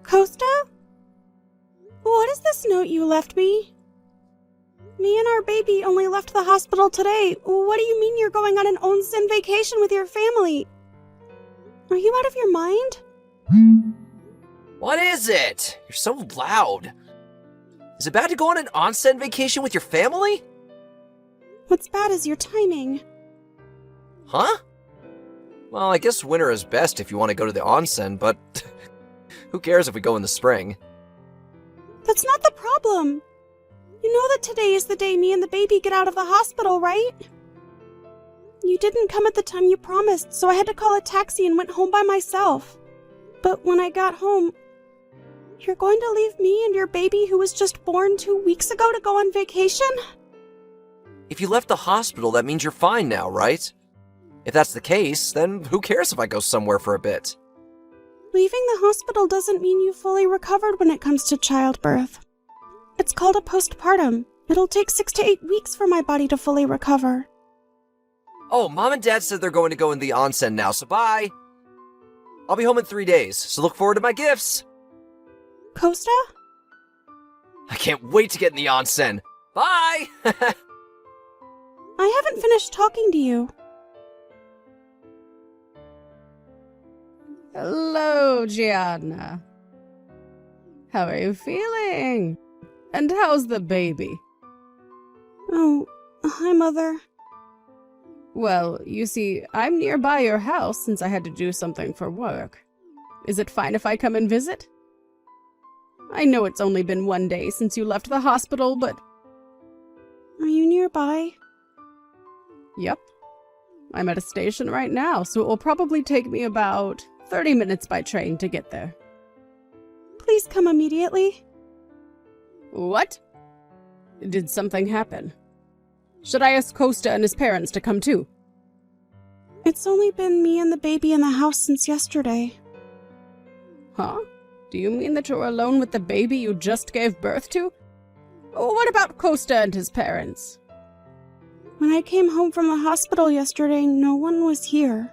Costa? What is this note you left me? Me and our baby only left the hospital today. What do you mean you're going on an onsen vacation with your family? Are you out of your mind? What is it? You're so loud. Is it bad to go on an onsen vacation with your family? What's bad is your timing. Huh? Well, I guess winter is best if you want to go to the onsen, but who cares if we go in the spring? That's not the problem. You know that today is the day me and the baby get out of the hospital, right? You didn't come at the time you promised, so I had to call a taxi and went home by myself. But when I got home, you're going to leave me and your baby who was just born 2 weeks ago to go on vacation? If you left the hospital, that means you're fine now, right? If that's the case, then who cares if I go somewhere for a bit? Leaving the hospital doesn't mean you fully recovered when it comes to childbirth. It's called a postpartum. It'll take 6 to 8 weeks for my body to fully recover. Oh, Mom and Dad said they're going to go in the onsen now, so bye! I'll be home in 3 days, so look forward to my gifts! Costa? I can't wait to get in the onsen! Bye! I haven't finished talking to you. Hello, Gianna. How are you feeling? And how's the baby? Oh, hi, Mother. Well, you see, I'm nearby your house since I had to do something for work. Is it fine if I come and visit? I know it's only been 1 day since you left the hospital, but... Are you nearby? Yep. I'm at a station right now, so it will probably take me about 30 minutes by train to get there. Please come immediately. What? Did something happen? Should I ask Costa and his parents to come too? It's only been me and the baby in the house since yesterday. Huh? Do you mean that you're alone with the baby you just gave birth to? What about Costa and his parents? When I came home from the hospital yesterday, no one was here.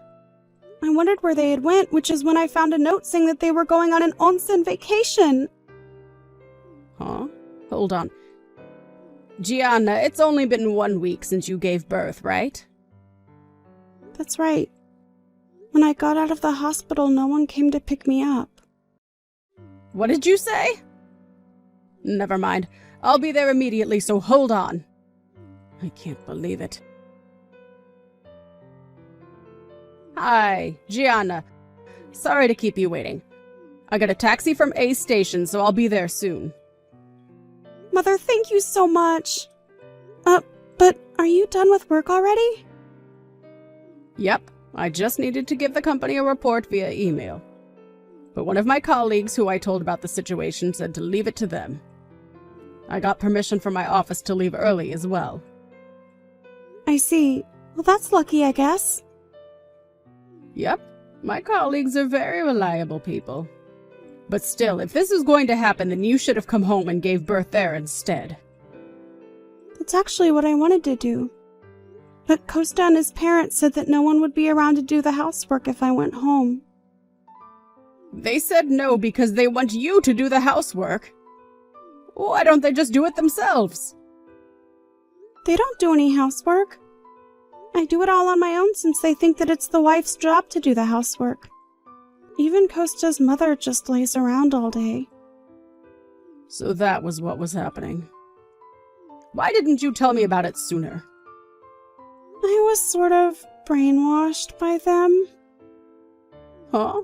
I wondered where they had went, which is when I found a note saying that they were going on an onsen vacation. Huh? Hold on. Gianna, it's only been 1 week since you gave birth, right? That's right. When I got out of the hospital, no one came to pick me up. What did you say? Never mind. I'll be there immediately, so hold on. I can't believe it. Hi, Gianna. Sorry to keep you waiting. I got a taxi from A station, so I'll be there soon. Mother, thank you so much. But are you done with work already? Yep, I just needed to give the company a report via email. But one of my colleagues who I told about the situation said to leave it to them. I got permission from my office to leave early as well. I see. Well, that's lucky, I guess. Yep, my colleagues are very reliable people. But still, if this is going to happen, then you should have come home and gave birth there instead. That's actually what I wanted to do. But Costa and his parents said that no one would be around to do the housework if I went home. They said no because they want you to do the housework. Why don't they just do it themselves? They don't do any housework. I do it all on my own since they think that it's the wife's job to do the housework. Even Costa's mother just lays around all day. So that was what was happening. Why didn't you tell me about it sooner? I was sort of brainwashed by them. Huh?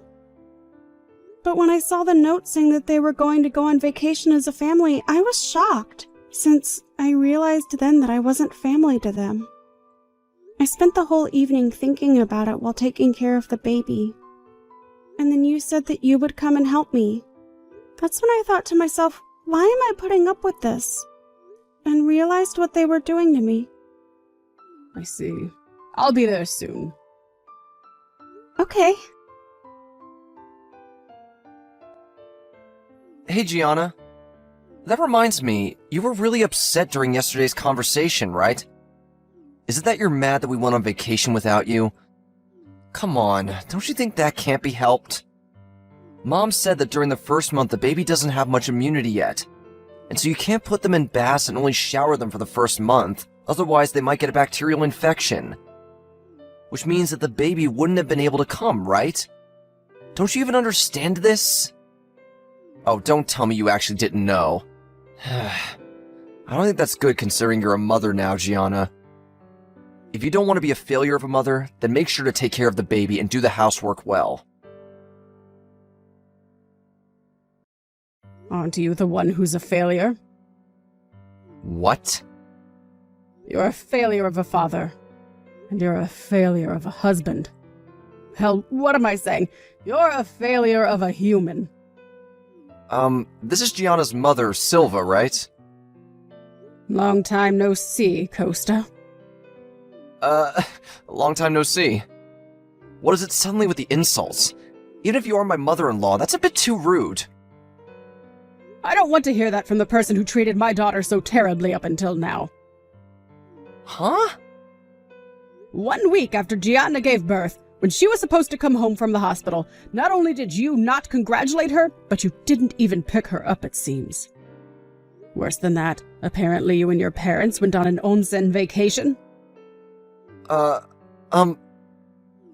But when I saw the note saying that they were going to go on vacation as a family, I was shocked, since I realized then that I wasn't family to them. I spent the whole evening thinking about it while taking care of the baby. And then you said that you would come and help me. That's when I thought to myself, why am I putting up with this? And realized what they were doing to me. I see. I'll be there soon. Okay. Hey, Gianna. That reminds me, you were really upset during yesterday's conversation, right? Is it that you're mad that we went on vacation without you? Come on, don't you think that can't be helped? Mom said that during the first month the baby doesn't have much immunity yet, and so you can't put them in baths and only shower them for the first month, otherwise they might get a bacterial infection. Which means that the baby wouldn't have been able to come, right? Don't you even understand this? Oh, don't tell me you actually didn't know. I don't think that's good considering you're a mother now, Gianna. If you don't want to be a failure of a mother, then make sure to take care of the baby and do the housework well. Aren't you the one who's a failure? What? You're a failure of a father. And you're a failure of a husband. Hell, what am I saying? You're a failure of a human. This is Gianna's mother, Silva, right? Long time no see, Costa. Long time no see. What is it suddenly with the insults? Even if you are my mother-in-law, that's a bit too rude. I don't want to hear that from the person who treated my daughter so terribly up until now. Huh? 1 week after Gianna gave birth, when she was supposed to come home from the hospital, not only did you not congratulate her, but you didn't even pick her up, it seems. Worse than that, apparently you and your parents went on an onsen vacation.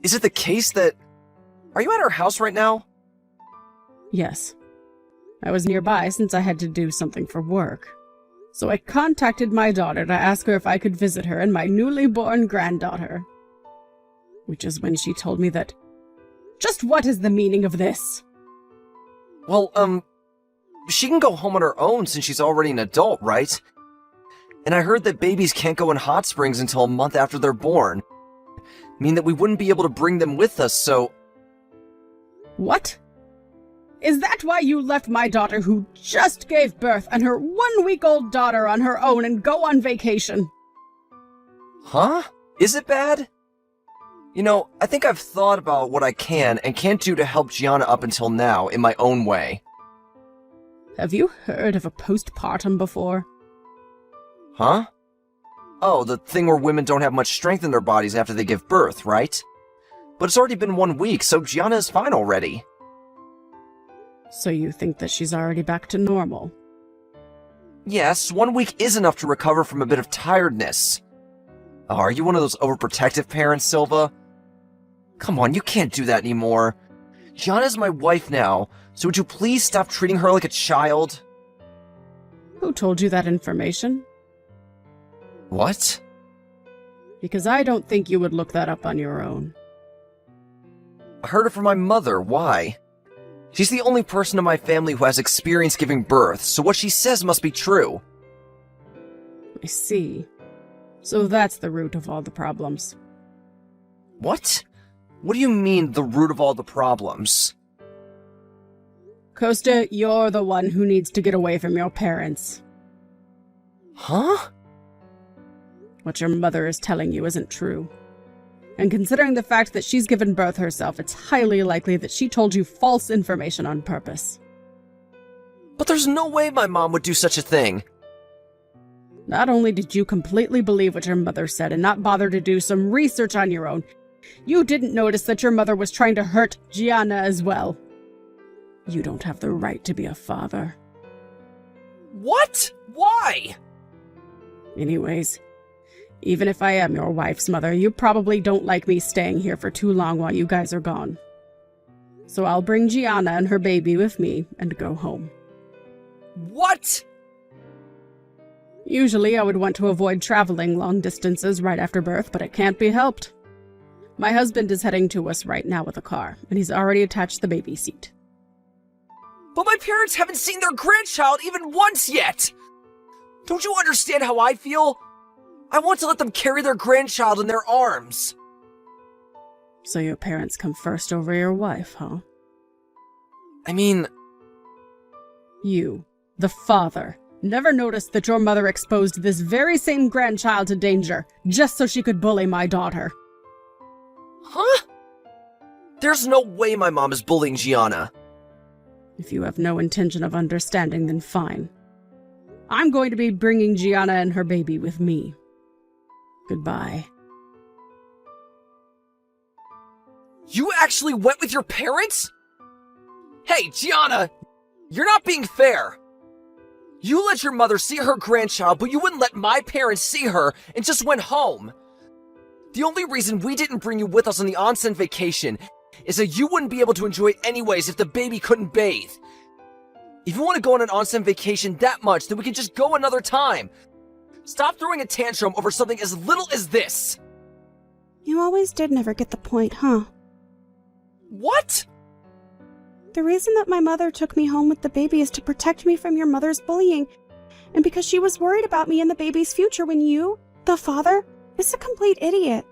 Is it the case that... Are you at our house right now? Yes. I was nearby since I had to do something for work. So I contacted my daughter to ask her if I could visit her and my newly born granddaughter. Which is when she told me that... Just what is the meaning of this? Well, she can go home on her own since she's already an adult, right? And I heard that babies can't go in hot springs until a month after they're born. Mean that we wouldn't be able to bring them with us, so... What? Is that why you left my daughter who just gave birth and her 1 week-old daughter on her own and go on vacation? Huh? Is it bad? You know, I think I've thought about what I can and can't do to help Gianna up until now in my own way. Have you heard of a postpartum before? Huh? Oh, the thing where women don't have much strength in their bodies after they give birth, right? But it's already been 1 week, so Gianna is fine already. So you think that she's already back to normal? Yes, 1 week is enough to recover from a bit of tiredness. Oh, are you one of those overprotective parents, Silva? Come on, you can't do that anymore. Gianna's my wife now, so would you please stop treating her like a child? Who told you that information? What? Because I don't think you would look that up on your own. I heard it from my mother. Why? She's the only person in my family who has experience giving birth, so what she says must be true. I see. So that's the root of all the problems. What? What do you mean, the root of all the problems? Costa, you're the one who needs to get away from your parents. Huh? What your mother is telling you isn't true. And considering the fact that she's given birth herself, it's highly likely that she told you false information on purpose. But there's no way my mom would do such a thing. Not only did you completely believe what your mother said and not bother to do some research on your own, you didn't notice that your mother was trying to hurt Gianna as well. You don't have the right to be a father. What? Why? Anyways, even if I am your wife's mother, you probably don't like me staying here for too long while you guys are gone. So I'll bring Gianna and her baby with me and go home. What? Usually I would want to avoid traveling long distances right after birth, but it can't be helped. My husband is heading to us right now with a car, and he's already attached the baby seat. But my parents haven't seen their grandchild even once yet! Don't you understand how I feel? I want to let them carry their grandchild in their arms. So your parents come first over your wife, huh? I mean... You, the father, never noticed that your mother exposed this very same grandchild to danger, just so she could bully my daughter. Huh? There's no way my mom is bullying Gianna. If you have no intention of understanding, then fine. I'm going to be bringing Gianna and her baby with me. Goodbye. You actually went with your parents? Hey, Gianna! You're not being fair! You let your mother see her grandchild, but you wouldn't let my parents see her and just went home. The only reason we didn't bring you with us on the onsen vacation is that you wouldn't be able to enjoy it anyways if the baby couldn't bathe. If you want to go on an onsen vacation that much, then we can just go another time. Stop throwing a tantrum over something as little as this. You always did never get the point, huh? What? The reason that my mother took me home with the baby is to protect me from your mother's bullying, and because she was worried about me and the baby's future when you, the father, is a complete idiot.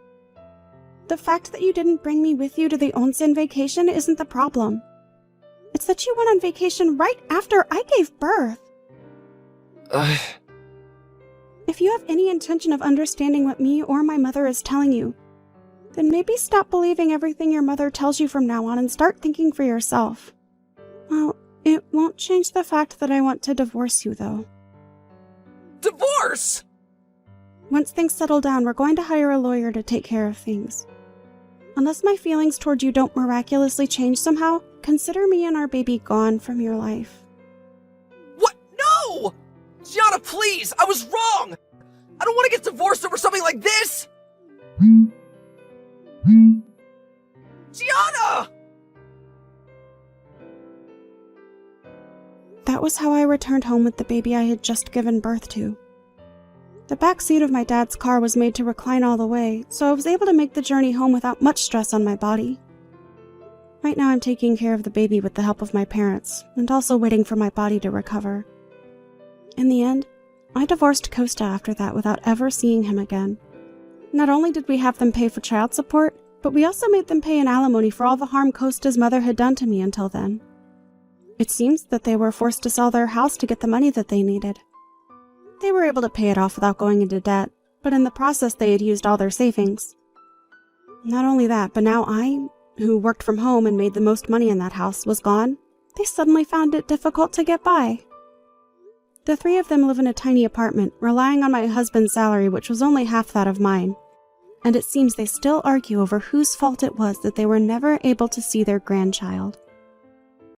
The fact that you didn't bring me with you to the onsen vacation isn't the problem. It's that you went on vacation right after I gave birth. If you have any intention of understanding what me or my mother is telling you, then maybe stop believing everything your mother tells you from now on and start thinking for yourself. Well, it won't change the fact that I want to divorce you, though. Divorce? Once things settle down, we're going to hire a lawyer to take care of things. Unless my feelings toward you don't miraculously change somehow, consider me and our baby gone from your life. What? No! Gianna, please! I was wrong! I don't want to get divorced over something like this! Gianna! That was how I returned home with the baby I had just given birth to. The back seat of my dad's car was made to recline all the way, so I was able to make the journey home without much stress on my body. Right now I'm taking care of the baby with the help of my parents, and also waiting for my body to recover. In the end, I divorced Costa after that without ever seeing him again. Not only did we have them pay for child support, but we also made them pay an alimony for all the harm Costa's mother had done to me until then. It seems that they were forced to sell their house to get the money that they needed. They were able to pay it off without going into debt, but in the process they had used all their savings. Not only that, but now I, who worked from home and made the most money in that house, was gone. They suddenly found it difficult to get by. The three of them live in a tiny apartment, relying on my husband's salary, which was only half that of mine. And it seems they still argue over whose fault it was that they were never able to see their grandchild.